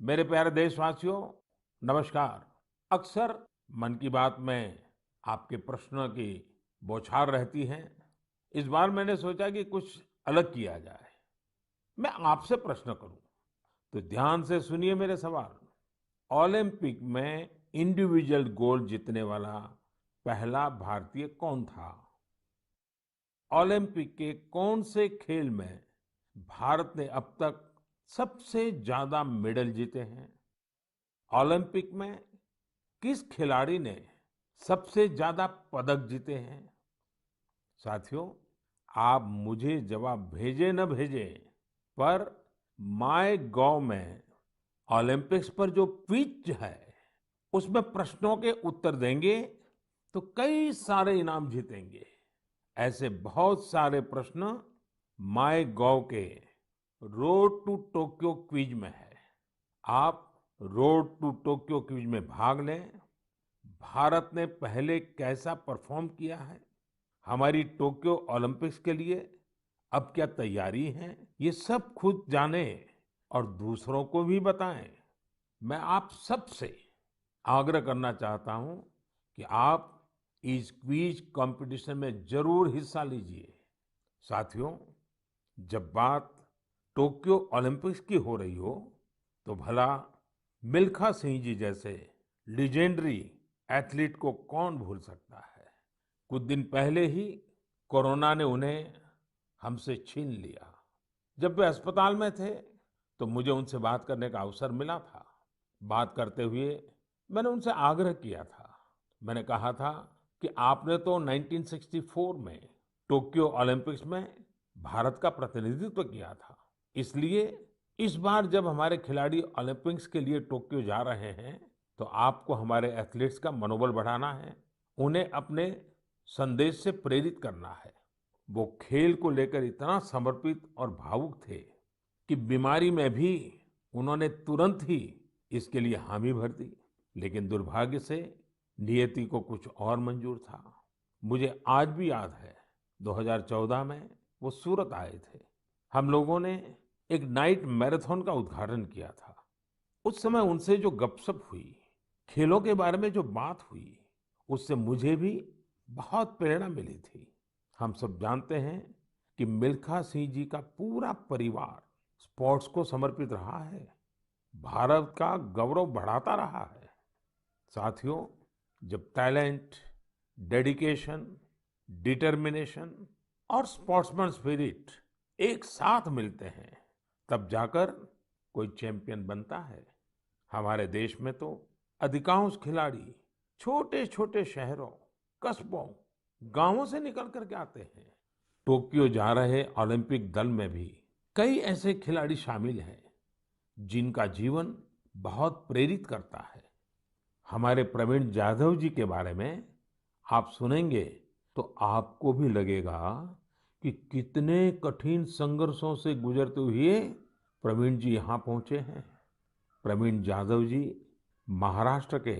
मेरे प्यारे देशवासियों, नमस्कार। अक्सर मन की बात में आपके प्रश्नों की बौछार रहती है। इस बार मैंने सोचा कि कुछ अलग किया जाए। मैं आपसे प्रश्न करूं, तो ध्यान से सुनिए मेरे सवाल। ओलंपिक में इंडिविजुअल गोल्ड जीतने वाला पहला भारतीय कौन था? ओलंपिक के कौन से खेल में भारत ने अब तक सबसे ज्यादा मेडल जीते हैं? ओलंपिक में किस खिलाड़ी ने सबसे ज्यादा पदक जीते हैं? साथियों, आप मुझे जवाब भेजे न भेजे, पर माय गॉव में ओलंपिक्स पर जो क्विज है उसमें प्रश्नों के उत्तर देंगे तो कई सारे इनाम जीतेंगे। ऐसे बहुत सारे प्रश्न माय गॉव के रोड टू टोक्यो क्विज में है। आप रोड टू टोक्यो क्विज में भाग लें। भारत ने पहले कैसा परफॉर्म किया है, हमारी टोक्यो ओलंपिक्स के लिए अब क्या तैयारी है, ये सब खुद जाने और दूसरों को भी बताएं। मैं आप सबसे आग्रह करना चाहता हूं कि आप इस क्विज कंपटीशन में जरूर हिस्सा लीजिए। साथियों, जब बात टोक्यो ओलंपिक्स की हो रही हो, तो भला मिल्खा सिंह जी जैसे लेजेंडरी एथलीट को कौन भूल सकता है। कुछ दिन पहले ही कोरोना ने उन्हें हमसे छीन लिया। जब वे अस्पताल में थे तो मुझे उनसे बात करने का अवसर मिला था। बात करते हुए मैंने उनसे आग्रह किया था। मैंने कहा था कि आपने तो 1964 में टोक्यो ओलंपिक्स में भारत का प्रतिनिधित्व किया था, इसलिए इस बार जब हमारे खिलाड़ी ओलंपिक्स के लिए टोक्यो जा रहे हैं तो आपको हमारे एथलीट्स का मनोबल बढ़ाना है, उन्हें अपने संदेश से प्रेरित करना है। वो खेल को लेकर इतना समर्पित और भावुक थे कि बीमारी में भी उन्होंने तुरंत ही इसके लिए हामी भर दी। लेकिन दुर्भाग्य से नियति को कुछ और मंजूर था। मुझे आज भी याद है, 2014 में वो सूरत आए थे। हम लोगों ने एक नाइट मैराथन का उद्घाटन किया था। उस समय उनसे जो गपशप हुई, खेलों के बारे में जो बात हुई, उससे मुझे भी बहुत प्रेरणा मिली थी। हम सब जानते हैं कि मिल्खा सिंह जी का पूरा परिवार स्पोर्ट्स को समर्पित रहा है, भारत का गौरव बढ़ाता रहा है। साथियों, जब टैलेंट, डेडिकेशन, डिटर्मिनेशन और स्पोर्ट्समैन स्पिरिट एक साथ मिलते हैं, तब जाकर कोई चैंपियन बनता है। हमारे देश में तो अधिकांश खिलाड़ी छोटे छोटे शहरों, कस्बों, गांवों से निकल करके आते हैं। टोक्यो जा रहे ओलंपिक दल में भी कई ऐसे खिलाड़ी शामिल हैं जिनका जीवन बहुत प्रेरित करता है। हमारे प्रवीण जाधव जी के बारे में आप सुनेंगे तो आपको भी लगेगा कि कितने कठिन संघर्षों से गुजरते हुए प्रवीण जी यहाँ पहुंचे हैं। प्रवीण जाधव जी महाराष्ट्र के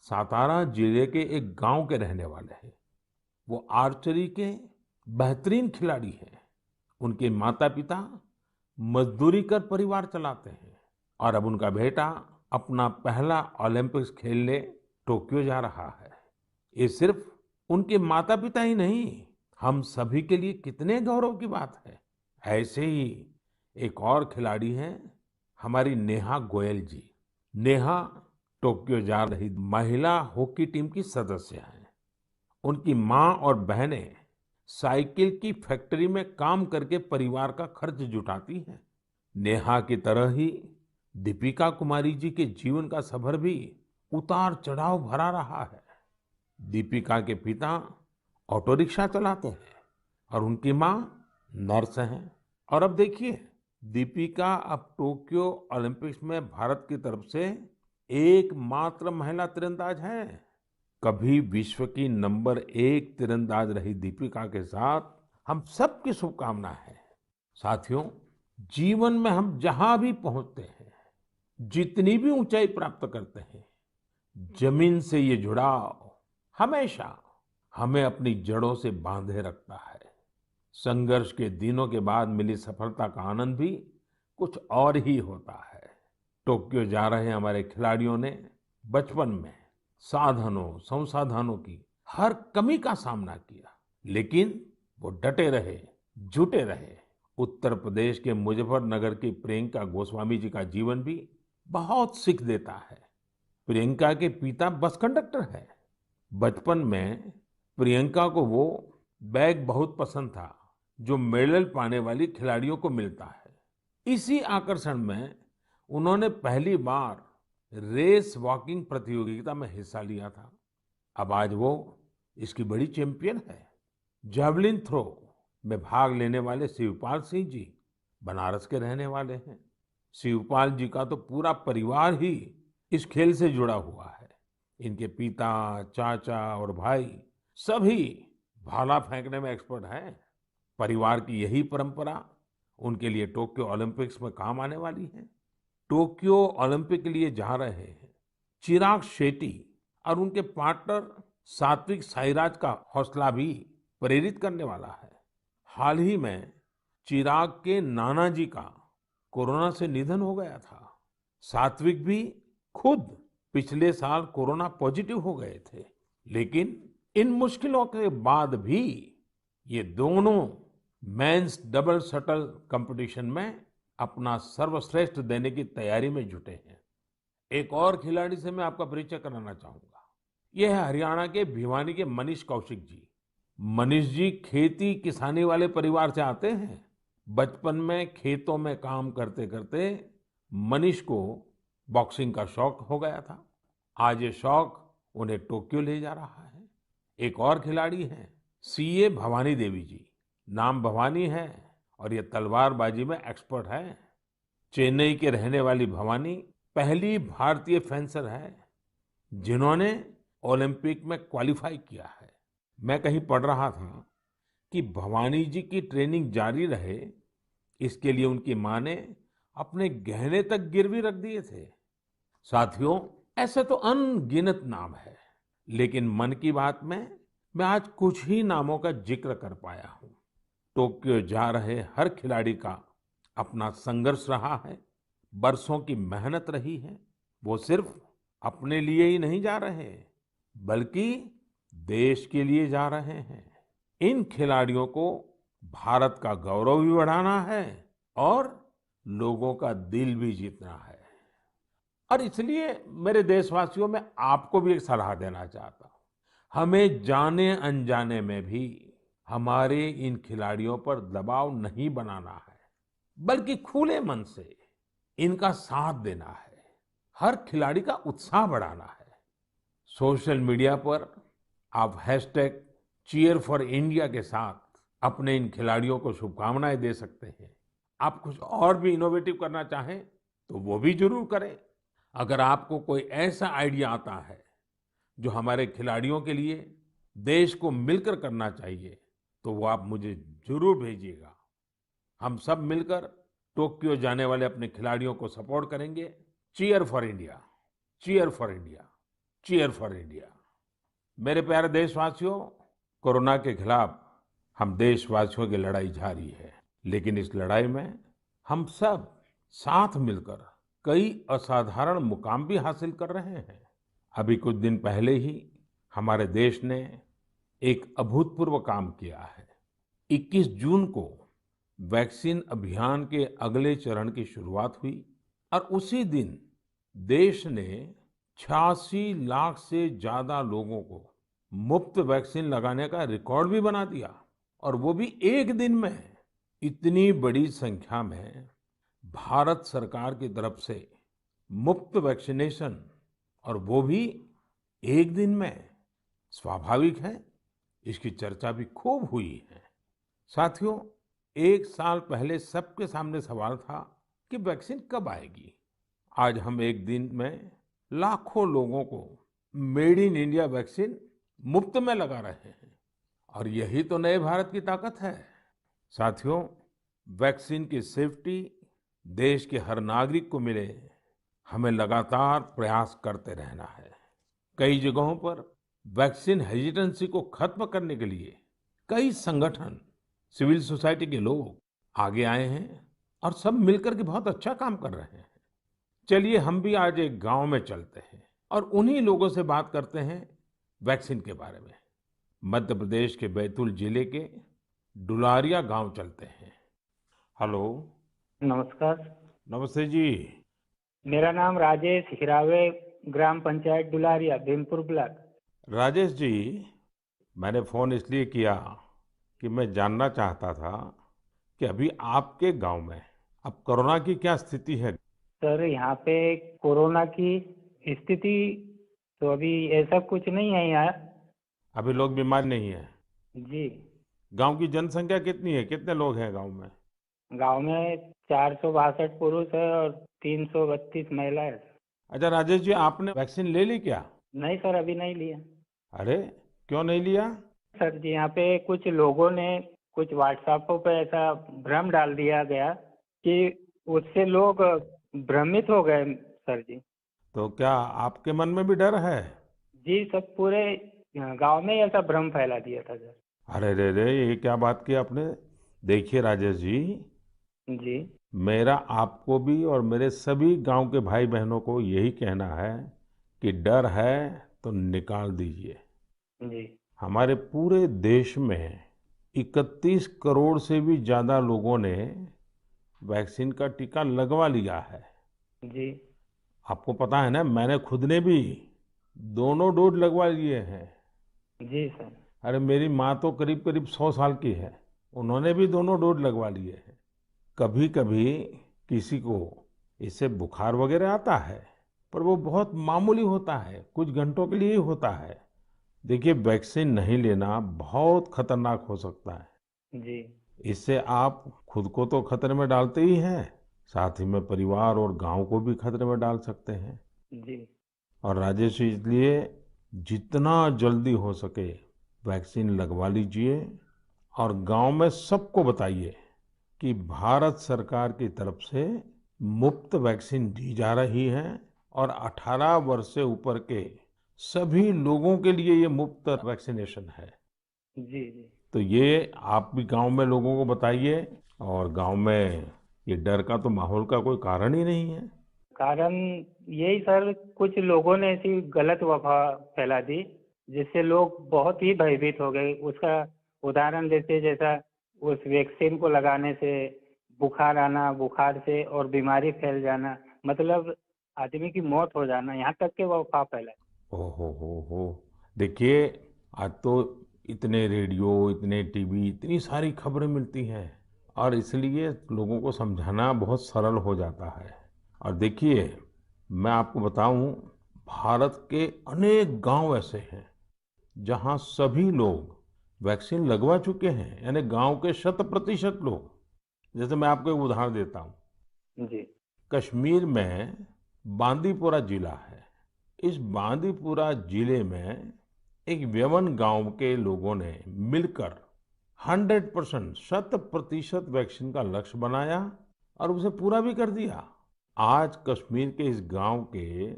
सातारा जिले के एक गांव के रहने वाले हैं। वो आर्चरी के बेहतरीन खिलाड़ी हैं। उनके माता पिता मजदूरी कर परिवार चलाते हैं और अब उनका बेटा अपना पहला ओलंपिक्स खेलने टोक्यो जा रहा है। ये सिर्फ उनके माता पिता ही नहीं, हम सभी के लिए कितने गौरव की बात है। ऐसे ही एक और खिलाड़ी हैं हमारी नेहा गोयल जी। नेहा टोक्यो जा रही महिला हॉकी टीम की सदस्य हैं। उनकी माँ और बहनें साइकिल की फैक्ट्री में काम करके परिवार का खर्च जुटाती हैं। नेहा की तरह ही दीपिका कुमारी जी के जीवन का सफर भी उतार चढ़ाव भरा रहा है। दीपिका के पिता ऑटो रिक्शा चलाते हैं और उनकी माँ नर्स हैं। और अब देखिए, दीपिका अब टोक्यो ओलंपिक्स में भारत की तरफ से एकमात्र महिला तीरंदाज हैं। कभी विश्व की नंबर 1 तीरंदाज रही दीपिका के साथ हम सबकी शुभकामना है। साथियों, जीवन में हम जहां भी पहुंचते हैं, जितनी भी ऊंचाई प्राप्त करते हैं, जमीन से ये जुड़ाव हमेशा हमें अपनी जड़ों से बांधे रखता है। संघर्ष के दिनों के बाद मिली सफलता का आनंद भी कुछ और ही होता है। टोक्यो जा रहे हमारे खिलाड़ियों ने बचपन में साधनों, संसाधनों की हर कमी का सामना किया, लेकिन वो डटे रहे, जुटे रहे। उत्तर प्रदेश के मुजफ्फरनगर की प्रियंका गोस्वामी जी का जीवन भी बहुत सीख देता है। प्रियंका के पिता बस कंडक्टर है। बचपन में प्रियंका को वो बैग बहुत पसंद था जो मेडल पाने वाली खिलाड़ियों को मिलता है। इसी आकर्षण में उन्होंने पहली बार रेस वॉकिंग प्रतियोगिता में हिस्सा लिया था। अब आज वो इसकी बड़ी चैंपियन है। जावलिन थ्रो में भाग लेने वाले शिवपाल सिंह जी बनारस के रहने वाले हैं। शिवपाल जी का तो पूरा परिवार ही इस खेल से जुड़ा हुआ है। इनके पिता, चाचा और भाई सभी भाला फेंकने में एक्सपर्ट हैं। परिवार की यही परंपरा उनके लिए टोक्यो ओलंपिक्स में काम आने वाली है। टोक्यो ओलंपिक के लिए जा रहे हैं चिराग शेट्टी और उनके पार्टनर सात्विक साईराज का हौसला भी प्रेरित करने वाला है। हाल ही में चिराग के नाना जी का कोरोना से निधन हो गया था। सात्विक भी खुद पिछले साल कोरोना पॉजिटिव हो गए थे, लेकिन इन मुश्किलों के बाद भी ये दोनों मेंस डबल शटल कंपटीशन में अपना सर्वश्रेष्ठ देने की तैयारी में जुटे हैं। एक और खिलाड़ी से मैं आपका परिचय कराना चाहूंगा। ये है हरियाणा के भिवानी के मनीष कौशिक जी। मनीष जी खेती किसानी वाले परिवार से आते हैं। बचपन में खेतों में काम करते करते मनीष को बॉक्सिंग का शौक हो गया था। आज ये शौक उन्हें टोक्यो ले जा रहा है। एक और खिलाड़ी हैं सीए भवानी देवी जी। नाम भवानी है और ये तलवारबाजी में एक्सपर्ट है। चेन्नई के रहने वाली भवानी पहली भारतीय फेंसर है जिन्होंने ओलंपिक में क्वालिफाई किया है। मैं कहीं पढ़ रहा था कि भवानी जी की ट्रेनिंग जारी रहे, इसके लिए उनकी मां ने अपने गहने तक गिरवी रख दिए थे। साथियों, ऐसे तो अनगिनत नाम है, लेकिन मन की बात में मैं आज कुछ ही नामों का जिक्र कर पाया हूं। टोक्यो जा रहे हर खिलाड़ी का अपना संघर्ष रहा है, बरसों की मेहनत रही है। वो सिर्फ अपने लिए ही नहीं जा रहे, बल्कि देश के लिए जा रहे हैं। इन खिलाड़ियों को भारत का गौरव भी बढ़ाना है और लोगों का दिल भी जीतना है। और इसलिए मेरे देशवासियों, में आपको भी एक सलाह देना चाहता हूं। हमें जाने अनजाने में भी हमारे इन खिलाड़ियों पर दबाव नहीं बनाना है, बल्कि खुले मन से इनका साथ देना है। हर खिलाड़ी का उत्साह बढ़ाना है। सोशल मीडिया पर आप हैशटैग चीयर फॉर इंडिया के साथ अपने इन खिलाड़ियों को शुभकामनाएं दे सकते हैं। आप कुछ और भी इनोवेटिव करना चाहें तो वो भी जरूर करें। अगर आपको कोई ऐसा आइडिया आता है जो हमारे खिलाड़ियों के लिए देश को मिलकर करना चाहिए, तो वो आप मुझे जरूर भेजिएगा। हम सब मिलकर टोक्यो जाने वाले अपने खिलाड़ियों को सपोर्ट करेंगे। Cheer for India, cheer for India, cheer for India. मेरे प्यारे देशवासियों, कोरोना के खिलाफ हम देशवासियों की लड़ाई जारी है, लेकिन इस लड़ाई में हम सब साथ मिलकर कई असाधारण मुकाम भी हासिल कर रहे हैं। अभी कुछ दिन पहले ही हमारे देश ने एक अभूतपूर्व काम किया है। 21 जून को वैक्सीन अभियान के अगले चरण की शुरुआत हुई और उसी दिन देश ने 86 लाख से ज्यादा लोगों को मुफ्त वैक्सीन लगाने का रिकॉर्ड भी बना दिया, और वो भी एक दिन में। इतनी बड़ी संख्या में भारत सरकार की तरफ से मुफ्त वैक्सीनेशन, और वो भी एक दिन में, स्वाभाविक है इसकी चर्चा भी खूब हुई है। साथियों, एक साल पहले सबके सामने सवाल था कि वैक्सीन कब आएगी। आज हम एक दिन में लाखों लोगों को मेड इन इंडिया वैक्सीन मुफ्त में लगा रहे हैं, और यही तो नए भारत की ताकत है। साथियों, वैक्सीन की सेफ्टी देश के हर नागरिक को मिले, हमें लगातार प्रयास करते रहना है। कई जगहों पर वैक्सीन हेजिटेंसी को खत्म करने के लिए कई संगठन, सिविल सोसाइटी के लोग आगे आए हैं और सब मिलकर के बहुत अच्छा काम कर रहे हैं। चलिए हम भी आज एक गांव में चलते हैं और उन्हीं लोगों से बात करते हैं वैक्सीन के बारे में। मध्य प्रदेश के बैतूल जिले के डुलारिया गांव चलते हैं। हेलो। नमस्कार। नमस्ते जी। मेरा नाम राजेश हिरावे, ग्राम पंचायत डुलारिया, भीमपुर ब्लॉक। राजेश जी, मैंने फोन इसलिए किया कि मैं जानना चाहता था कि अभी आपके गांव में अब कोरोना की क्या स्थिति है। सर, यहाँ पे कोरोना की स्थिति तो अभी ऐसा कुछ नहीं है यहाँ। अभी लोग बीमार नहीं है। जी। गांव की जनसंख्या कितनी है, कितने लोग हैं गांव में। गांव में 462 पुरुष है और 332 महिलाएं हैं। अच्छा राजेश जी, आपने वैक्सीन ले ली क्या। नहीं सर, अभी नहीं लिया। अरे, क्यों नहीं लिया। सर जी, यहाँ पे कुछ लोगों ने कुछ व्हाट्सएप पे ऐसा भ्रम डाल दिया गया कि उससे लोग भ्रमित हो गए सर जी। तो क्या आपके मन में भी डर है। जी, सब पूरे गांव में ही ऐसा भ्रम फैला दिया था सर। अरे रे रे, ये क्या बात की आपने। देखिए राजेश जी, जी। मेरा आपको भी और मेरे सभी गांव के भाई बहनों को यही कहना है कि डर है तो निकाल दीजिए। जी। हमारे पूरे देश में 31 करोड़ से भी ज्यादा लोगों ने वैक्सीन का टीका लगवा लिया है। जी। आपको पता है ना, मैंने खुद ने भी दोनों डोज लगवा लिए हैं। जी सर। अरे मेरी माँ तो करीब करीब 100 साल की है, उन्होंने भी दोनों डोज लगवा लिए हैं। कभी कभी किसी को इससे बुखार वगैरह आता है, पर वो बहुत मामूली होता है, कुछ घंटों के लिए ही होता है। देखिए, वैक्सीन नहीं लेना बहुत खतरनाक हो सकता है। जी। इससे आप खुद को तो खतरे में डालते ही हैं, साथ ही में परिवार और गांव को भी खतरे में डाल सकते हैं। जी। और राजेश जी, इसलिए जितना जल्दी हो सके वैक्सीन लगवा लीजिए और गांव में सबको बताइए कि भारत सरकार की तरफ से मुफ्त वैक्सीन दी जा रही है और 18 वर्ष से ऊपर के सभी लोगों के लिए ये मुफ्त वैक्सीनेशन है। जी। जी। तो ये आप भी गांव में लोगों को बताइए। और गांव में ये डर का तो माहौल का कोई कारण ही नहीं है। कारण यही सर, कुछ लोगों ने ऐसी गलत अफवाह फैला दी जिससे लोग बहुत ही भयभीत हो गए। उसका उदाहरण देते, जैसा उस वैक्सीन को लगाने से बुखार आना, बुखार से और बीमारी फैल जाना, मतलब आदमी की मौत हो जाना, यहाँ तक के वो अफवाह फैला। हो। देखिए, आज तो इतने रेडियो, इतने टीवी, इतनी सारी खबरें मिलती हैं और इसलिए लोगों को समझाना बहुत सरल हो जाता है। और देखिए, मैं आपको बताऊं, भारत के अनेक गांव ऐसे हैं जहां सभी लोग वैक्सीन लगवा चुके हैं, यानी गांव के 100% लोग। जैसे मैं आपको एक उदाहरण देता हूं। जी। कश्मीर में बांदीपुरा जिला है। इस बांदीपुरा जिले में एक व्यवन गांव के लोगों ने मिलकर 100%, 100% वैक्सीन का लक्ष्य बनाया और उसे पूरा भी कर दिया। आज कश्मीर के इस गांव के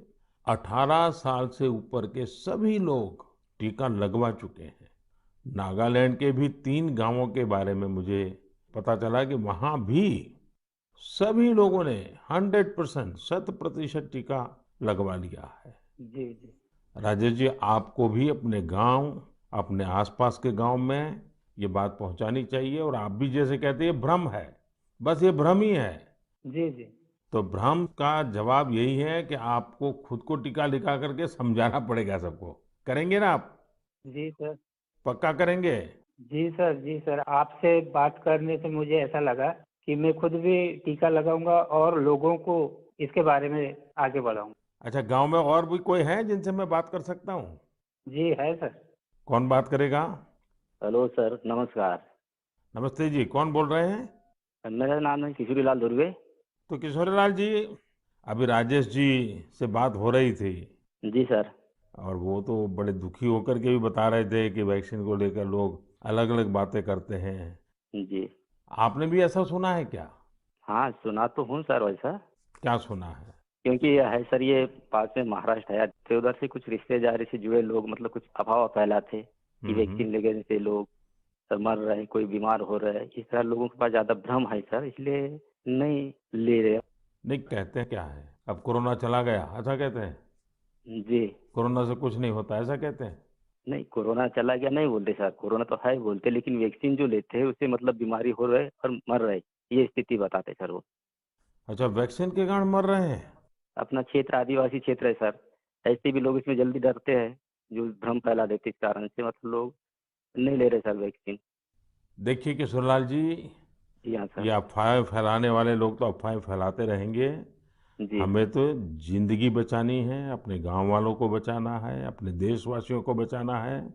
18 साल से ऊपर के सभी लोग टीका लगवा चुके हैं। नागालैंड के भी 3 गांवों के बारे में मुझे पता चला कि वहां भी सभी लोगों ने 100%, 100% टीका लगवा लिया है। जी। जी। राजेश जी, आपको भी अपने गांव, अपने आसपास के गांव में ये बात पहुंचानी चाहिए। और आप भी जैसे कहते हैं, ये भ्रम है, बस ये भ्रम ही है। जी। जी। तो भ्रम का जवाब यही है कि आपको खुद को टीका लिखा करके समझाना पड़ेगा सबको। करेंगे ना आप। जी सर। पक्का करेंगे। जी सर। जी सर, आपसे बात करने से मुझे ऐसा लगा कि मैं खुद भी टीका लगाऊंगा और लोगों को इसके बारे में आगे बढ़ाऊंगा। अच्छा, गांव में और भी कोई है जिनसे मैं बात कर सकता हूँ। जी है सर। कौन बात करेगा। हेलो सर, नमस्कार। नमस्ते जी, कौन बोल रहे हैं। मेरा नाम है किशोरीलाल धुर्वे। तो किशोरीलाल जी, अभी राजेश जी से बात हो रही थी जी सर। और वो तो बड़े दुखी होकर के भी बता रहे थे कि वैक्सीन को लेकर लोग अलग अलग बातें करते हैं। जी। आपने भी ऐसा सुना है क्या। हाँ, सुना तो हूँ सर वैसा। क्या सुना है। क्योंकि ये है सर, ये पास में महाराष्ट्र है, तो उधर से कुछ रिश्तेदारी से जुड़े लोग मतलब कुछ अफवाह फैलाते कि हम्म। वैक्सीन लेने से लोग सर मर रहे हैं, कोई बीमार हो रहा है। इस तरह लोगों के पास ज्यादा भ्रम है सर, इसलिए नहीं ले रहे। नहीं, कहते हैं क्या है, अब कोरोना चला गया ऐसा कहते हैं? जी। कोरोना से कुछ नहीं होता ऐसा कहते हैं? नहीं, कोरोना चला गया नहीं बोलते सर, कोरोना तो है बोलते, लेकिन वैक्सीन जो लेते हैं उससे मतलब बीमारी हो रहे और मर रहे, ये स्थिति बताते सर वो। अच्छा, वैक्सीन के कारण मर रहे हैं? अपना क्षेत्र आदिवासी क्षेत्र है सर, ऐसे भी लोग इसमें जल्दी डरते हैं, जो भ्रम फैला देते इस कारण से मतलब लोग नहीं ले रहे सर वैक्सीन। देखिए किशोरलाल जी, जी हाँ ये सर। अफवाहें फैलाने वाले लोग तो अफवाहें फैलाते रहेंगे। जी। हमें तो जिंदगी बचानी है, अपने गांव वालों को बचाना है, अपने देशवासियों को बचाना है।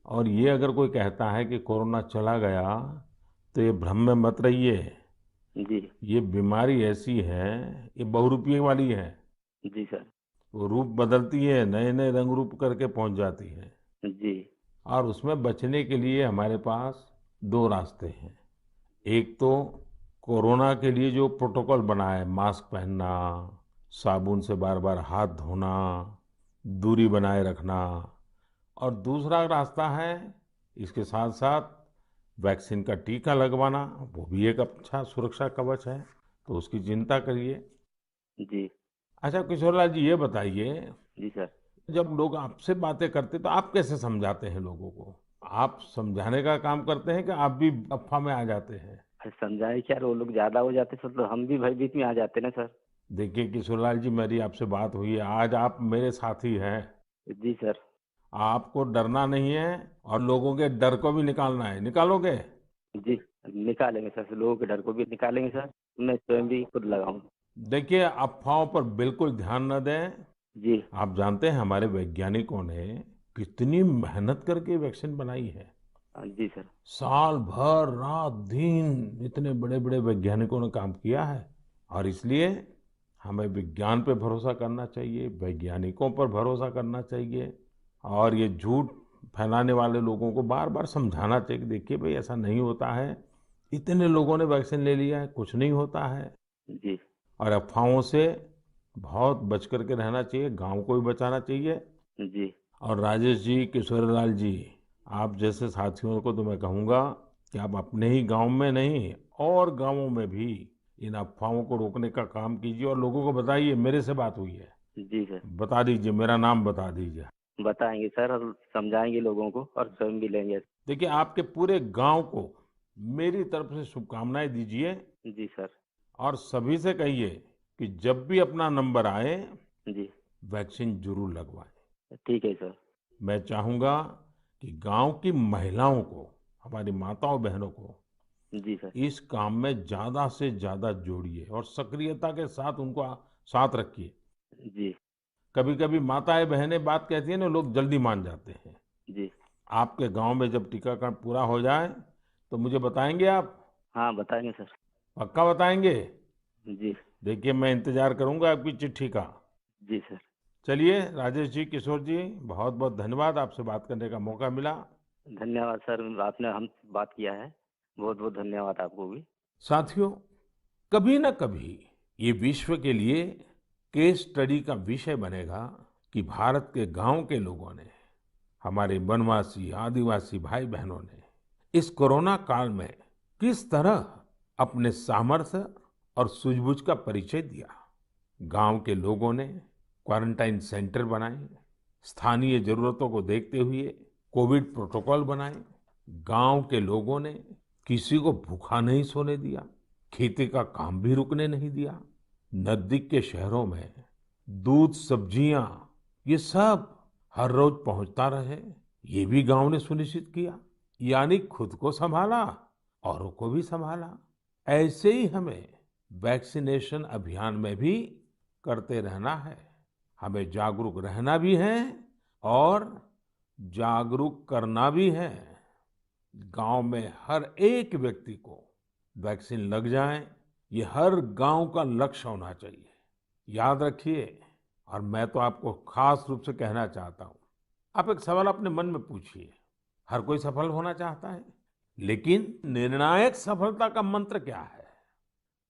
और ये अगर कोई कहता है कि कोरोना चला गया, तो ये भ्रम में मत रहिए। जी। ये बीमारी ऐसी है, ये बहुरूपिये वाली है। जी सर। वो रूप बदलती है, नए नए रंग रूप करके पहुंच जाती है। जी। और उसमें बचने के लिए हमारे पास दो रास्ते हैं। एक तो कोरोना के लिए जो प्रोटोकॉल बना है, मास्क पहनना, साबुन से बार बार हाथ धोना, दूरी बनाए रखना। और दूसरा रास्ता है, इसके साथ साथ वैक्सीन का टीका लगवाना। वो भी एक अच्छा सुरक्षा कवच है, तो उसकी चिंता करिए। जी। अच्छा किशोरलाल जी, ये बताइए, जी सर। जब लोग आपसे बातें करते तो आप कैसे समझाते हैं लोगों को? आप समझाने का काम करते हैं कि आप भी अफवाह में आ जाते हैं? समझाए क्या, वो लोग ज्यादा हो जाते सर तो हम भी भयभीत में आ जाते ना सर। देखिए किशोरलाल जी, मेरी आपसे बात हुई है, आज आप मेरे साथी हैं। जी सर। आपको डरना नहीं है और लोगों के डर को भी निकालना है। निकालोगे? जी। निकालेंगे सर, लोगों के डर को भी निकालेंगे सर, मैं स्वयं भी खुद लगाऊंगा। देखिए, अफवाहों पर बिल्कुल ध्यान न दें। जी। आप जानते हैं हमारे वैज्ञानिकों ने कितनी मेहनत करके वैक्सीन बनाई है। जी सर। साल भर रात दिन इतने बड़े बड़े वैज्ञानिकों ने काम किया है। और इसलिए हमें विज्ञान पे भरोसा करना चाहिए, वैज्ञानिकों पर भरोसा करना चाहिए। और ये झूठ फैलाने वाले लोगों को बार बार समझाना चाहिए कि देखिए भाई, ऐसा नहीं होता है। इतने लोगों ने वैक्सीन ले लिया है, कुछ नहीं होता है। जी। और अफवाहों से बहुत बच करके रहना चाहिए, गांव को भी बचाना चाहिए। जी। और राजेश जी, किशोरीलाल जी, आप जैसे साथियों को तो मैं कहूँगा कि आप अपने ही गांव में नहीं और गांवों में भी इन अफवाहों को रोकने का काम कीजिए और लोगों को बताइए मेरे से बात हुई है। जी सर। बता दीजिए, मेरा नाम बता दीजिए। बताएंगे सर और समझाएंगे लोगों को और स्वयं भी लेंगे। देखिए, आपके पूरे गांव को मेरी तरफ से शुभकामनाएं दीजिए। जी सर। और सभी से कहिए कि जब भी अपना नंबर आए, जी। वैक्सीन जरूर लगवाएं। ठीक है सर। मैं चाहूंगा कि गांव की महिलाओं को, हमारी माताओं बहनों को जी सर। इस काम में ज्यादा से ज्यादा जोड़िए और सक्रियता के साथ उनको साथ रखिए। जी। कभी कभी माताएं बहनें बात कहती है ना, लोग जल्दी मान जाते हैं। जी। आपके गांव में जब टीकाकरण पूरा हो जाए तो मुझे बताएंगे आप? हाँ बताएंगे सर। पक्का बताएंगे? जी। देखिए, मैं इंतजार करूंगा आपकी चिट्ठी का। जी सर। चलिए राजेश जी, किशोर जी, बहुत बहुत धन्यवाद, आपसे बात करने का मौका मिला। धन्यवाद सर, आपने हम बात किया है, बहुत बहुत धन्यवाद आपको भी। साथियों, कभी न कभी ये विश्व के लिए केस स्टडी का विषय बनेगा कि भारत के गांव के लोगों ने, हमारे वनवासी आदिवासी भाई बहनों ने इस कोरोना काल में किस तरह अपने सामर्थ्य और सूझबूझ का परिचय दिया। गांव के लोगों ने क्वारंटाइन सेंटर बनाए, स्थानीय जरूरतों को देखते हुए कोविड प्रोटोकॉल बनाए। गांव के लोगों ने किसी को भूखा नहीं सोने दिया, खेती का काम भी रुकने नहीं दिया। नजदीक के शहरों में दूध, सब्जियां, ये सब हर रोज पहुंचता रहे, ये भी गांव ने सुनिश्चित किया। यानी खुद को संभाला, औरों को भी संभाला। ऐसे ही हमें वैक्सीनेशन अभियान में भी करते रहना है। हमें जागरूक रहना भी है और जागरूक करना भी है। गांव में हर एक व्यक्ति को वैक्सीन लग जाए, ये हर गांव का लक्ष्य होना चाहिए। याद रखिए, और मैं तो आपको खास रूप से कहना चाहता हूं, आप एक सवाल अपने मन में पूछिए। हर कोई सफल होना चाहता है, लेकिन निर्णायक सफलता का मंत्र क्या है?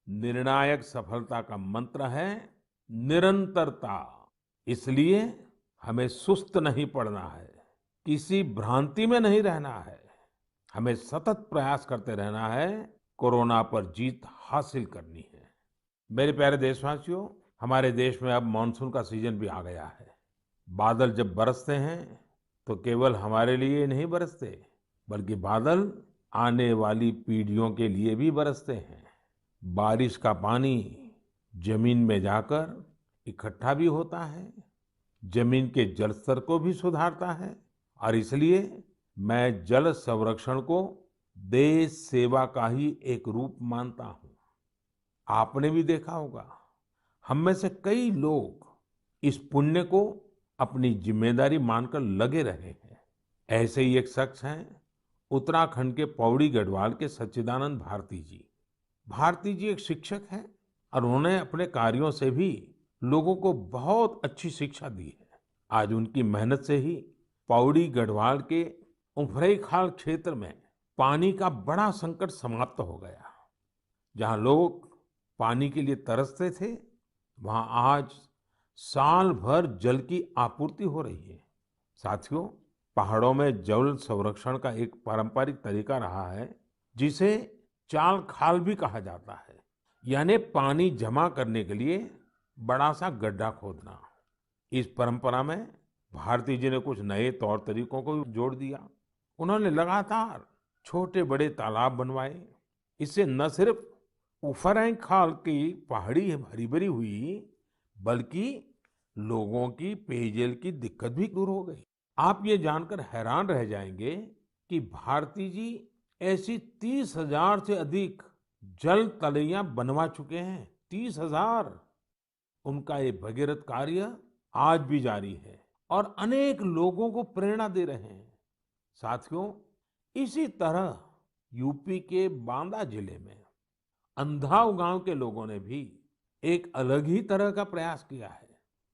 निर्णायक सफलता का मंत्र है निरंतरता। इसलिए हमें सुस्त नहीं पड़ना है, किसी भ्रांति में नहीं रहना है। हमें सतत प्रयास करते रहना है, कोरोना पर जीत हासिल करनी है। मेरे प्यारे देशवासियों, हमारे देश में अब मानसून का सीजन भी आ गया है। बादल जब बरसते हैं तो केवल हमारे लिए नहीं बरसते, बल्कि बादल आने वाली पीढ़ियों के लिए भी बरसते हैं। बारिश का पानी जमीन में जाकर इकट्ठा भी होता है, जमीन के जल स्तर को भी सुधारता है, और इसलिए मैं जल संरक्षण को देश सेवा का ही एक रूप मानता हूँ। आपने भी देखा होगा, हम में से कई लोग इस पुण्य को अपनी जिम्मेदारी मानकर लगे रहे हैं। ऐसे ही एक शख्स हैं उत्तराखंड के पौड़ी गढ़वाल के सच्चिदानंद भारती जी। भारती जी एक शिक्षक हैं और उन्होंने अपने कार्यों से भी लोगों को बहुत अच्छी शिक्षा दी है। आज उनकी मेहनत से ही पौड़ी गढ़वाल के उफरैंखाल क्षेत्र में पानी का बड़ा संकट समाप्त हो गया। जहां लोग पानी के लिए तरसते थे, वहां आज साल भर जल की आपूर्ति हो रही है। साथियों, पहाड़ों में जल संरक्षण का एक पारंपरिक तरीका रहा है, जिसे चाल खाल भी कहा जाता है, यानी पानी जमा करने के लिए बड़ा सा गड्ढा खोदना। इस परंपरा में भारती जी ने कुछ नए तौर तरीकों को जोड़ दिया। उन्होंने लगातार छोटे बड़े तालाब बनवाए। इससे न सिर्फ उफरैंखाल की पहाड़ी हरी भरी हुई, बल्कि लोगों की पेयजल की दिक्कत भी दूर हो गई। आप ये जानकर हैरान रह जाएंगे कि भारती जी ऐसी 30,000 से अधिक जल तलैया बनवा चुके हैं। 30,000। उनका ये भगीरथ कार्य आज भी जारी है और अनेक लोगों को प्रेरणा दे रहे हैं। साथियों, इसी तरह यूपी के बांदा जिले में अंधाव गांव के लोगों ने भी एक अलग ही तरह का प्रयास किया है।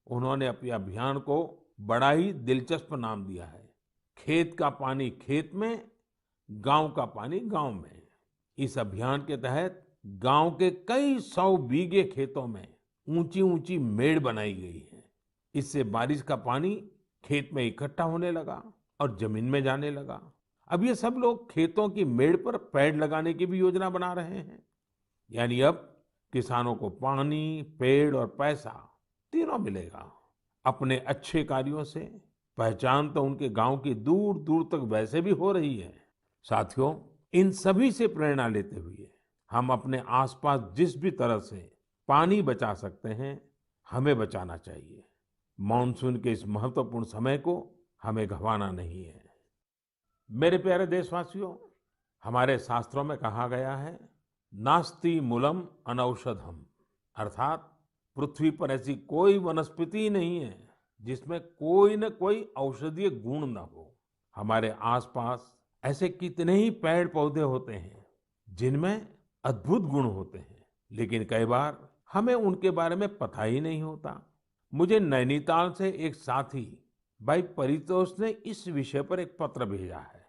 उन्होंने अपने अभियान को बड़ा ही दिलचस्प नाम दिया है, खेत का पानी खेत में, गांव का पानी गांव में। इस अभियान के तहत गांव के कई 100 बीघे खेतों में ऊंची ऊंची मेड़ बनाई गई है। इससे बारिश का पानी खेत में इकट्ठा होने लगा और जमीन में जाने लगा। अब ये सब लोग खेतों की मेड़ पर पेड़ लगाने की भी योजना बना रहे हैं। यानी अब किसानों को पानी, पेड़ और पैसा तीनों मिलेगा। अपने अच्छे कार्यों से पहचान तो उनके गांव की दूर दूर तक वैसे भी हो रही है। साथियों, इन सभी से प्रेरणा लेते हुए हम अपने आसपास जिस भी तरह से पानी बचा सकते हैं, हमें बचाना चाहिए। मानसून के इस महत्वपूर्ण समय को हमें गंवाना नहीं है। मेरे प्यारे देशवासियों, हमारे शास्त्रों में कहा गया है, नास्ति मूलम अनौषधम, अर्थात पृथ्वी पर ऐसी कोई वनस्पति ही नहीं है जिसमें कोई न कोई औषधीय गुण न हो। हमारे आसपास ऐसे कितने ही पेड़ पौधे होते हैं जिनमें अद्भुत गुण होते हैं, लेकिन कई बार हमें उनके बारे में पता ही नहीं होता। मुझे नैनीताल से एक साथी भाई परितोष ने इस विषय पर एक पत्र भेजा है।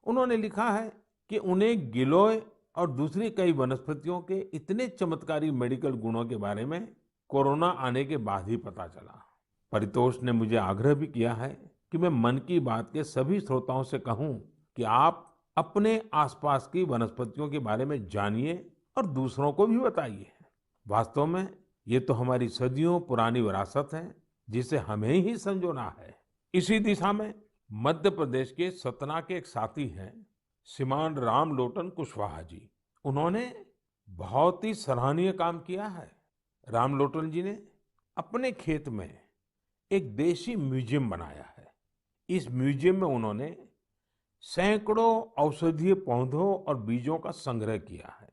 उन्होंने लिखा है कि उन्हें गिलोय और दूसरी कई वनस्पतियों के इतने चमत्कारी मेडिकल गुणों के बारे में कोरोना आने के बाद ही पता चला। परितोष ने मुझे आग्रह भी किया है कि मैं मन की बात के सभी श्रोताओं से कहूं कि आप अपने आसपास की वनस्पतियों के बारे में जानिए और दूसरों को भी बताइए। वास्तव में ये तो हमारी सदियों पुरानी विरासत है, जिसे हमें ही संजोना है। इसी दिशा में मध्य प्रदेश के सतना के एक साथी हैं श्रीमान रामलोटन कुशवाहा जी। उन्होंने बहुत ही सराहनीय काम किया है। रामलोटन जी ने अपने खेत में एक देशी म्यूजियम बनाया है। इस म्यूजियम में उन्होंने सैकड़ों औषधीय पौधों और बीजों का संग्रह किया है।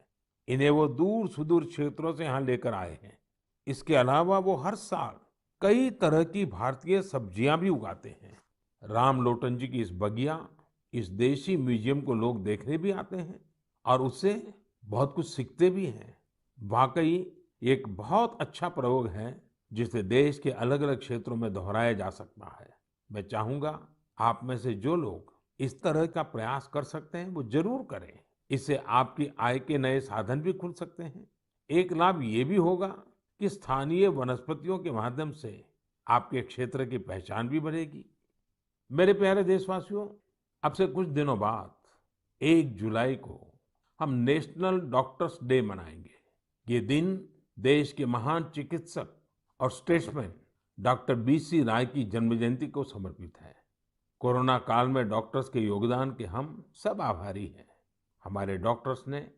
इन्हें वो दूर सुदूर क्षेत्रों से यहाँ लेकर आए हैं। इसके अलावा वो हर साल कई तरह की भारतीय सब्जियां भी उगाते हैं। रामलोटन जी की इस बगिया, इस देशी म्यूजियम को लोग देखने भी आते हैं और उससे बहुत कुछ सीखते भी हैं। वाकई एक बहुत अच्छा प्रयोग है जिसे देश के अलग अलग क्षेत्रों में दोहराया जा सकता है। मैं चाहूंगा आप में से जो लोग इस तरह का प्रयास कर सकते हैं वो जरूर करें। इससे आपकी आय के नए साधन भी खुल सकते हैं। एक लाभ ये भी होगा कि स्थानीय वनस्पतियों के माध्यम से आपके क्षेत्र की पहचान भी बढ़ेगी। मेरे प्यारे देशवासियों, अब से कुछ दिनों बाद 1 जुलाई को हम नेशनल डॉक्टर्स डे मनाएंगे। ये दिन देश के महान चिकित्सक और स्टेट्समैन डॉक्टर बीसी राय की जन्म जयंती को समर्पित है। कोरोना काल में डॉक्टर्स के योगदान के हम सब आभारी हैं। हमारे डॉक्टर्स ने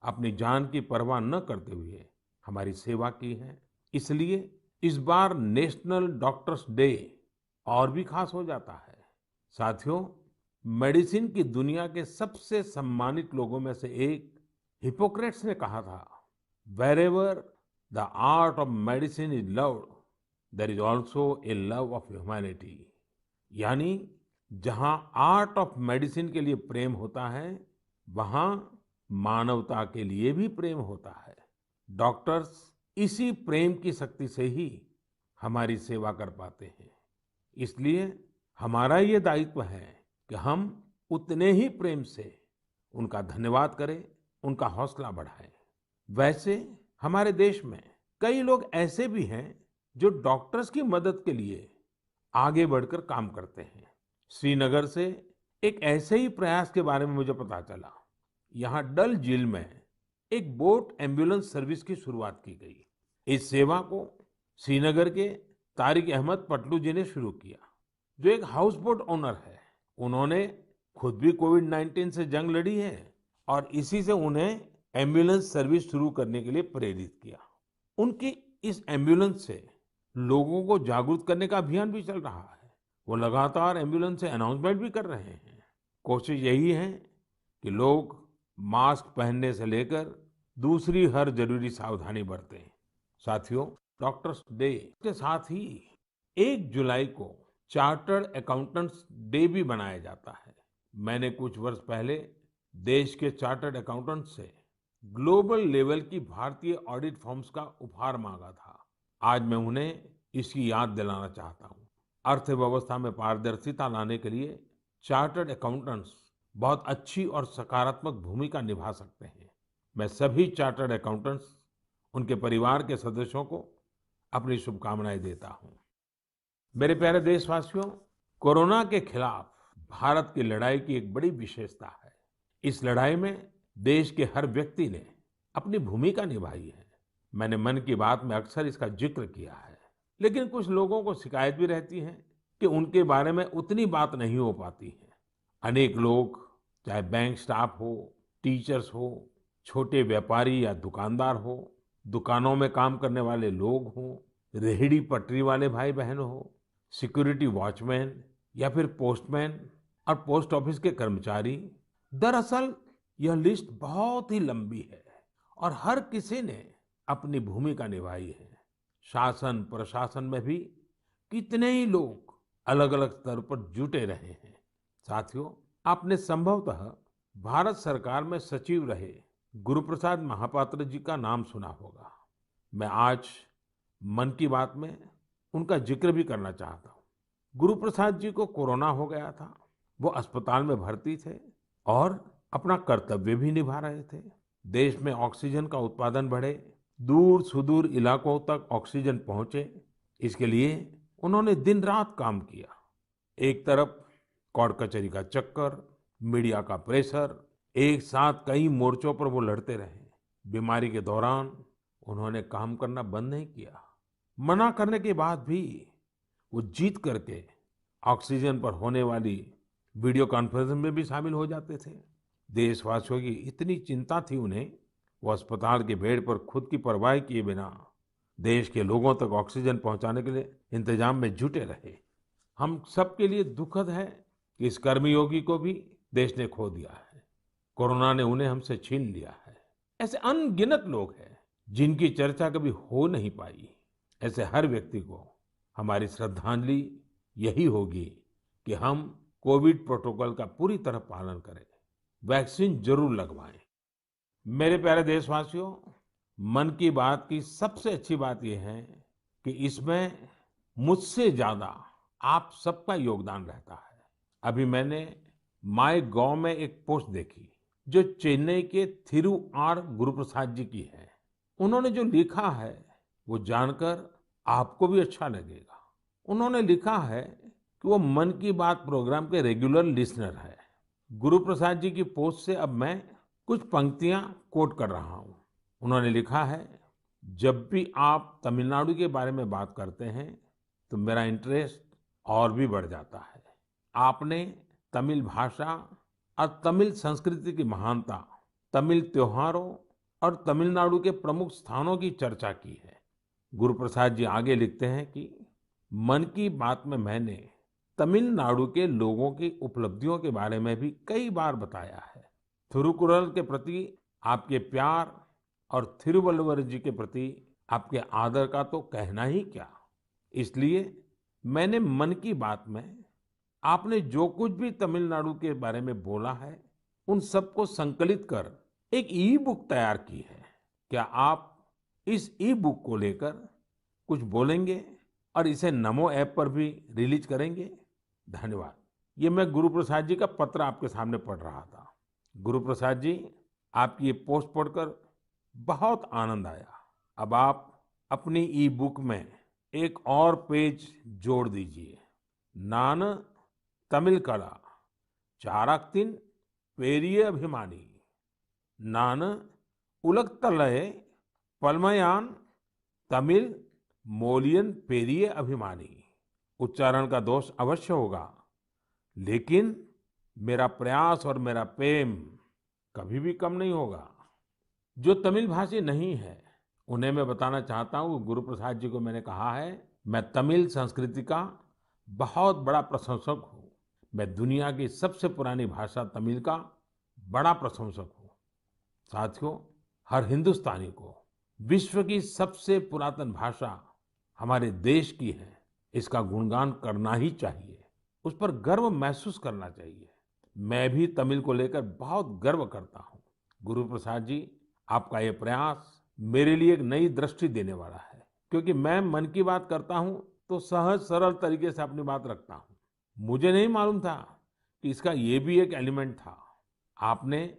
अपनी जान की परवाह न करते हुए हमारी सेवा की है। इसलिए इस बार नेशनल डॉक्टर्स डे और भी खास हो जाता है। साथियों, मेडिसिन की दुनिया के सबसे सम्मानित लोगों में से एक हिपोक्रेट्स ने कहा था, "Wherever the art of medicine is loved, there is also a love of humanity." यानी जहां आर्ट ऑफ मेडिसिन के लिए प्रेम होता है, वहां मानवता के लिए भी प्रेम होता है। डॉक्टर्स इसी प्रेम की शक्ति से ही हमारी सेवा कर पाते हैं। इसलिए हमारा ये दायित्व है कि हम उतने ही प्रेम से उनका धन्यवाद करें, उनका हौसला बढ़ाएं। वैसे हमारे देश में कई लोग ऐसे भी हैं जो डॉक्टर्स की मदद के लिए आगे बढ़कर काम करते हैं। श्रीनगर से एक ऐसे ही प्रयास के बारे में मुझे पता चला। यहाँ डल झील में एक बोट एम्बुलेंस सर्विस की शुरुआत की गई। इस सेवा को श्रीनगर के तारिक अहमद पटलू जी ने शुरू किया, जो एक हाउस बोट ओनर है। उन्होंने खुद भी कोविड-19 से जंग लड़ी है और इसी से उन्हें एम्बुलेंस सर्विस शुरू करने के लिए प्रेरित किया। उनकी इस एम्बुलेंस से लोगों को जागरूक करने का अभियान भी चल रहा है। वो लगातार एम्बुलेंस से अनाउंसमेंट भी कर रहे हैं। कोशिश यही है कि लोग मास्क पहनने से लेकर दूसरी हर जरूरी सावधानी बरतें। साथियों, डॉक्टर्स डे के साथ ही 1 जुलाई को चार्टर्ड अकाउंटेंट्स डे भी मनाया जाता है। मैंने कुछ वर्ष पहले देश के चार्टर्ड अकाउंटेंट्स से ग्लोबल लेवल की भारतीय ऑडिट फर्म्स का उपहार मांगा था। आज मैं उन्हें इसकी याद दिलाना चाहता हूँ। अर्थव्यवस्था में पारदर्शिता लाने के लिए चार्टर्ड अकाउंटेंट्स बहुत अच्छी और सकारात्मक भूमिका निभा सकते हैं। मैं सभी चार्टर्ड अकाउंटेंट्स, उनके परिवार के सदस्यों को अपनी शुभकामनाएं देता हूँ। मेरे प्यारे देशवासियों, कोरोना के खिलाफ भारत की लड़ाई की एक बड़ी विशेषता है। इस लड़ाई में देश के हर व्यक्ति ने अपनी भूमिका निभाई है। मैंने मन की बात में अक्सर इसका जिक्र किया है, लेकिन कुछ लोगों को शिकायत भी रहती है कि उनके बारे में उतनी बात नहीं हो पाती है। अनेक लोग, चाहे बैंक स्टाफ हो, टीचर्स हो, छोटे व्यापारी या दुकानदार हो, दुकानों में काम करने वाले लोग हों, रेहड़ी पटरी वाले भाई बहन हो, सिक्योरिटी वॉचमैन या फिर पोस्टमैन और पोस्ट ऑफिस के कर्मचारी, दरअसल यह लिस्ट बहुत ही लंबी है और हर किसी ने अपनी भूमिका निभाई है। शासन प्रशासन में भी कितने ही लोग अलग अलग स्तर पर जुटे रहे हैं। साथियों, आपने संभवतः भारत सरकार में सचिव रहे गुरुप्रसाद महापात्र जी का नाम सुना होगा। मैं आज मन की बात में उनका जिक्र भी करना चाहता हूँ। गुरुप्रसाद जी को कोरोना हो गया था। वो अस्पताल में भर्ती थे और अपना कर्तव्य भी निभा रहे थे। देश में ऑक्सीजन का उत्पादन बढ़े, दूर सुदूर इलाकों तक ऑक्सीजन पहुंचे, इसके लिए उन्होंने दिन रात काम किया। एक तरफ कोर्ट कचहरी का चक्कर, मीडिया का प्रेशर, एक साथ कई मोर्चों पर वो लड़ते रहे। बीमारी के दौरान उन्होंने काम करना बंद नहीं किया। मना करने के बाद भी वो जीत करके ऑक्सीजन पर होने वाली वीडियो कॉन्फ्रेंस में भी शामिल हो जाते थे। देशवासियों की इतनी चिंता थी उन्हें, वो अस्पताल के बेड पर खुद की परवाह किए बिना देश के लोगों तक ऑक्सीजन पहुंचाने के लिए इंतजाम में जुटे रहे। हम सबके लिए दुखद है कि इस कर्मयोगी को भी देश ने खो दिया है। कोरोना ने उन्हें हमसे छीन लिया है। ऐसे अनगिनत लोग हैं जिनकी चर्चा कभी हो नहीं पाई। ऐसे हर व्यक्ति को हमारी श्रद्धांजलि यही होगी कि हम कोविड प्रोटोकॉल का पूरी तरह पालन करें, वैक्सीन जरूर लगवाएं। मेरे प्यारे देशवासियों, मन की बात की सबसे अच्छी बात यह है कि इसमें मुझसे ज्यादा आप सबका योगदान रहता है। अभी मैंने माय गॉव में एक पोस्ट देखी जो चेन्नई के थिरु आर गुरुप्रसाद जी की है। उन्होंने जो लिखा है वो जानकर आपको भी अच्छा लगेगा। उन्होंने लिखा है कि वो मन की बात प्रोग्राम के रेगुलर लिसनर है। गुरुप्रसाद जी की पोस्ट से अब मैं कुछ पंक्तियां कोट कर रहा हूं। उन्होंने लिखा है, जब भी आप तमिलनाडु के बारे में बात करते हैं तो मेरा इंटरेस्ट और भी बढ़ जाता है। आपने तमिल भाषा और तमिल संस्कृति की महानता, तमिल त्योहारों और तमिलनाडु के प्रमुख स्थानों की चर्चा की है। गुरु प्रसाद जी आगे लिखते हैं कि मन की बात में मैंने तमिलनाडु के लोगों की उपलब्धियों के बारे में भी कई बार बताया है। थिरुकुरल के प्रति आपके प्यार और थिरुवल्लुवर जी के प्रति आपके आदर का तो कहना ही क्या। इसलिए मैंने मन की बात में आपने जो कुछ भी तमिलनाडु के बारे में बोला है उन सबको संकलित कर एक ई बुक तैयार की है। क्या आप इस ई बुक को लेकर कुछ बोलेंगे और इसे नमो ऐप पर भी रिलीज करेंगे? धन्यवाद। ये मैं गुरु प्रसाद जी का पत्र आपके सामने पढ़ रहा था। गुरु प्रसाद जी, आपकी ये पोस्ट पढ़कर बहुत आनंद आया। अब आप अपनी ई बुक में एक और पेज जोड़ दीजिए। नान तमिल कला चाराक्तिन पेरिये अभिमानी, नान उलगतलय पलमयान तमिल मोलियन पेरिये अभिमानी। उच्चारण का दोष अवश्य होगा, लेकिन मेरा प्रयास और मेरा प्रेम कभी भी कम नहीं होगा। जो तमिल भाषी नहीं है उन्हें मैं बताना चाहता हूँ, गुरु प्रसाद जी को मैंने कहा है, मैं तमिल संस्कृति का बहुत बड़ा प्रशंसक हूँ। मैं दुनिया की सबसे पुरानी भाषा तमिल का बड़ा प्रशंसक हूँ। साथियों, हर हिंदुस्तानी को विश्व की सबसे पुरातन भाषा हमारे देश की है, इसका गुणगान करना ही चाहिए, उस पर गर्व महसूस करना चाहिए। मैं भी तमिल को लेकर बहुत गर्व करता हूँ। गुरु प्रसाद जी, आपका ये प्रयास मेरे लिए एक नई दृष्टि देने वाला है, क्योंकि मैं मन की बात करता हूँ तो सहज सरल तरीके से अपनी बात रखता हूँ। मुझे नहीं मालूम था कि इसका ये भी एक एलिमेंट था। आपने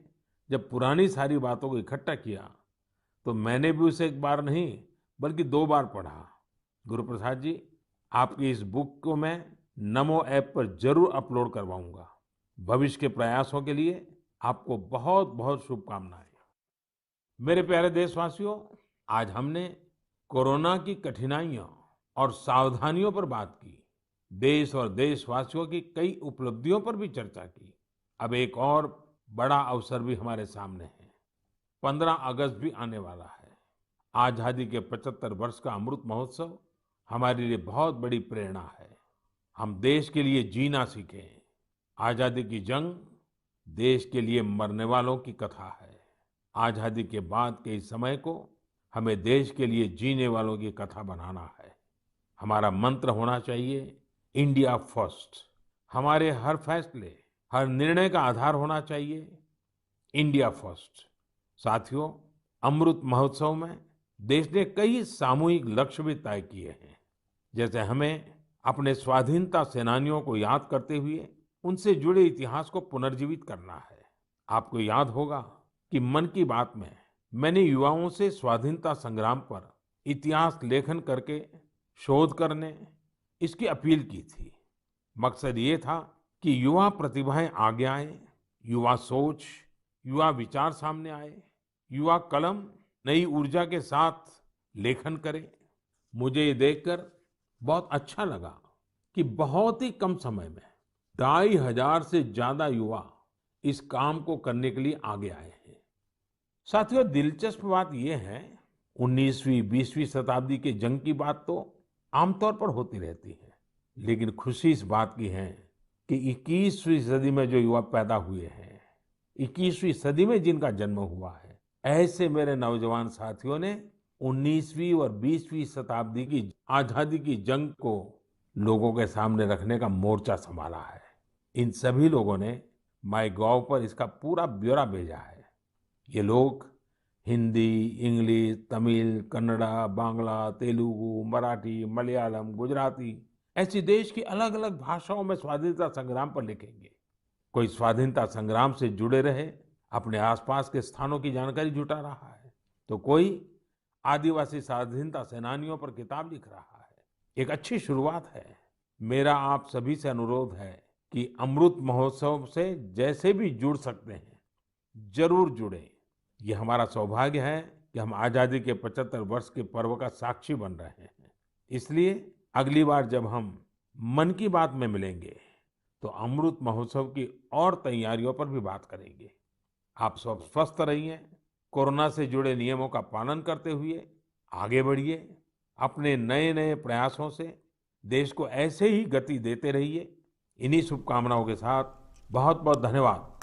जब पुरानी सारी बातों को इकट्ठा किया तो मैंने भी उसे एक बार नहीं बल्कि 2 बार पढ़ा। गुरु प्रसाद जी, आपकी इस बुक को मैं नमो ऐप पर जरूर अपलोड करवाऊंगा। भविष्य के प्रयासों के लिए आपको बहुत बहुत शुभकामनाएं। मेरे प्यारे देशवासियों, आज हमने कोरोना की कठिनाइयों और सावधानियों पर बात की। देश और देशवासियों की कई उपलब्धियों पर भी चर्चा की। अब एक और बड़ा अवसर भी हमारे सामने है। 15 अगस्त भी आने वाला है। आजादी के 75 वर्ष का अमृत महोत्सव हमारे लिए बहुत बड़ी प्रेरणा है। हम देश के लिए जीना सीखें। आजादी की जंग देश के लिए मरने वालों की कथा है। आजादी के बाद के इस समय को हमें देश के लिए जीने वालों की कथा बनाना है। हमारा मंत्र होना चाहिए इंडिया फर्स्ट। हमारे हर फैसले, हर निर्णय का आधार होना चाहिए इंडिया फर्स्ट। साथियों, अमृत महोत्सव में देश ने कई सामूहिक लक्ष्य भी तय किए हैं। जैसे हमें अपने स्वाधीनता सेनानियों को याद करते हुए उनसे जुड़े इतिहास को पुनर्जीवित करना है। आपको याद होगा कि मन की बात में मैंने युवाओं से स्वाधीनता संग्राम पर इतिहास लेखन करके शोध करने इसकी अपील की थी। मकसद ये था कि युवा प्रतिभाएं आगे आए, युवा सोच, युवा विचार सामने आए, युवा कलम नई ऊर्जा के साथ लेखन करे। मुझे ये देखकर बहुत अच्छा लगा कि बहुत ही कम समय में 2500 से ज्यादा युवा इस काम को करने के लिए आगे आए हैं। साथियों, दिलचस्प बात यह है, 19वीं 20वीं शताब्दी के जंग की बात तो आमतौर पर होती रहती है, लेकिन खुशी इस बात की है कि 21वीं सदी में जो युवा पैदा हुए हैं, 21वीं सदी में जिनका जन्म हुआ है, ऐसे मेरे नौजवान साथियों ने 19वीं और 20वीं शताब्दी की आजादी की जंग को लोगों के सामने रखने का मोर्चा संभाला है। इन सभी लोगों ने माईगॉव पर इसका पूरा ब्यौरा भेजा है। ये लोग हिंदी, इंग्लिश, तमिल, कन्नड़ा, बांग्ला, तेलुगु, मराठी, मलयालम, गुजराती ऐसी देश की अलग अलग भाषाओं में स्वाधीनता संग्राम पर लिखेंगे। कोई स्वाधीनता संग्राम से जुड़े रहे अपने आसपास के स्थानों की जानकारी जुटा रहा है, तो कोई आदिवासी स्वाधीनता सेनानियों पर किताब लिख रहा है। एक अच्छी शुरुआत है। मेरा आप सभी से अनुरोध है कि अमृत महोत्सव से जैसे भी जुड़ सकते हैं जरूर जुड़े। ये हमारा सौभाग्य है कि हम आजादी के 75 वर्ष के पर्व का साक्षी बन रहे हैं। इसलिए अगली बार जब हम मन की बात में मिलेंगे तो अमृत महोत्सव की और तैयारियों पर भी बात करेंगे। आप सब स्वस्थ रहिए, कोरोना से जुड़े नियमों का पालन करते हुए आगे बढ़िए, अपने नए नए प्रयासों से देश को ऐसे ही गति देते रहिए। इन्हीं शुभकामनाओं के साथ बहुत बहुत धन्यवाद।